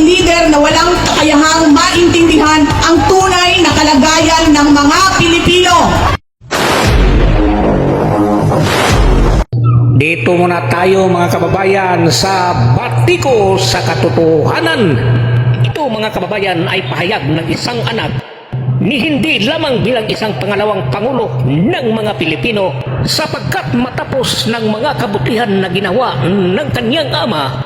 leader na walang kakayahang maintindihan ang tunay na kalagayan ng mga Pilipino. Dito muna tayo mga kababayan sa Batiko sa Katotohanan. Ito mga kababayan ay pahayag ng isang anak ni hindi lamang bilang isang pangalawang pangulo ng mga Pilipino sapagkat matapos ng mga kabutihan na ginawa ng kanyang ama,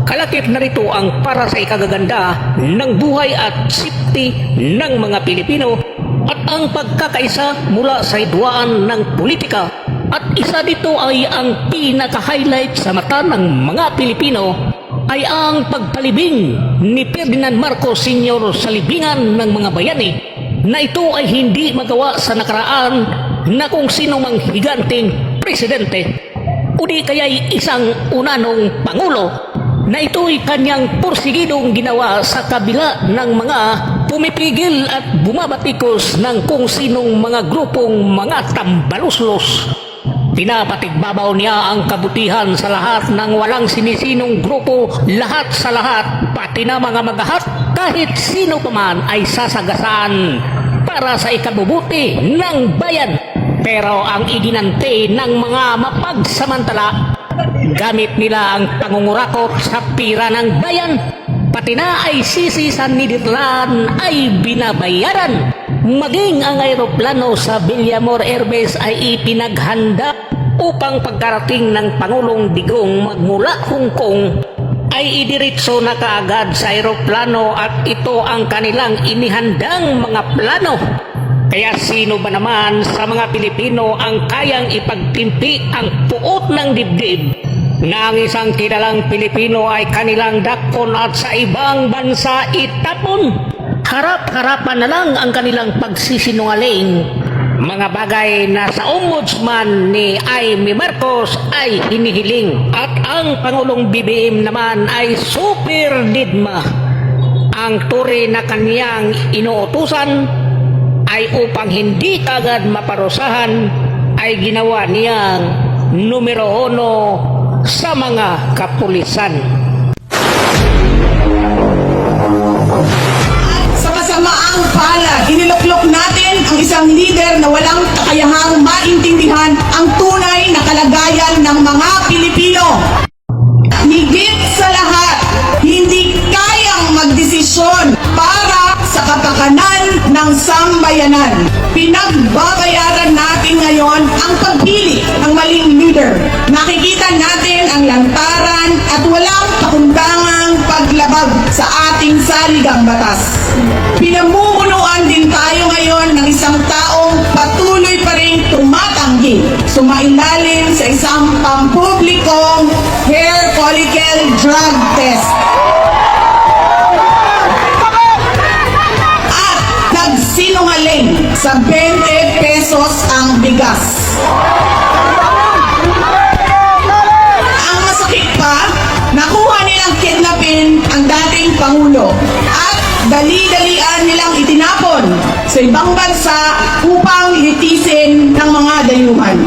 kalakip na rito ang para sa ikagaganda ng buhay at safety ng mga Pilipino at ang pagkakaisa mula sa hidwaan ng politika. At isa dito ay ang pinaka-highlight sa mata ng mga Pilipino ay ang pagpalibing ni Ferdinand Marcos Sr. sa libingan ng mga bayani na ito ay hindi magawa sa nakaraan na kung sino mang higanteng presidente o di kaya'y isang unanong pangulo na ito'y kanyang porsigidong ginawa sa kabila ng mga pumipigil at bumabatikos ng kung sinong mga grupong mga tambaluslos. Pinapatigbabaw niya ang kabutihan sa lahat ng walang sinisinong grupo, lahat sa lahat, pati na mga magahat, kahit sino pa man ay sasagasaan para sa ikabubuti ng bayan. Pero ang iginante ng mga mapagsamantala, gamit nila ang pangungurakot sa pira ng bayan, pati na ay sisisan ni Ditlan ay binabayaran. Maging ang aeroplano sa Villamor Airbase ay ipinaghanda upang pagkarating ng Pangulong Digong magmula Hong Kong ay idiretso na kaagad sa aeroplano at ito ang kanilang inihandang mga plano. Kaya sino ba naman sa mga Pilipino ang kayang ipagtimpi ang puot ng dibdib na ang isang kilalang Pilipino ay kanilang dakon at sa ibang bansa itapon? Harap-harapan na lang ang kanilang pagsisinungaling. Mga bagay na sa ombudsman ni Amy Marcos ay hinihiling at ang Pangulong BBM naman ay super didma. Ang turi na kanyang inuutusan ay upang hindi kagad maparusahan ay ginawa niyang numero 1 sa mga kapulisan. Maang palad, iniluklok natin ang isang leader na walang kakayahang maintindihan ang tunay na kalagayan ng mga Pilipino. Higit sa lahat, hindi kayang magdesisyon para sa kapakanan ng sambayanan. Pinagbabayaran natin ngayon ang pagpili ng maling leader. Nakikita natin ang lantaran at walang pakundangang paglabag sa ating saligang batas. Pinamumunuan din tayo ngayon ng isang taong patuloy pa rin tumatanggi, sumailalim sa isang pampublikong hair follicle drug test. At nagsinungaling sa 20 pesos ang bigas. Ang masakit pa, nakuha nilang kidnapin ang dating Pangulo at dali-dalian nilang itinapon sa ibang bansa upang litisin ng mga dayuhan.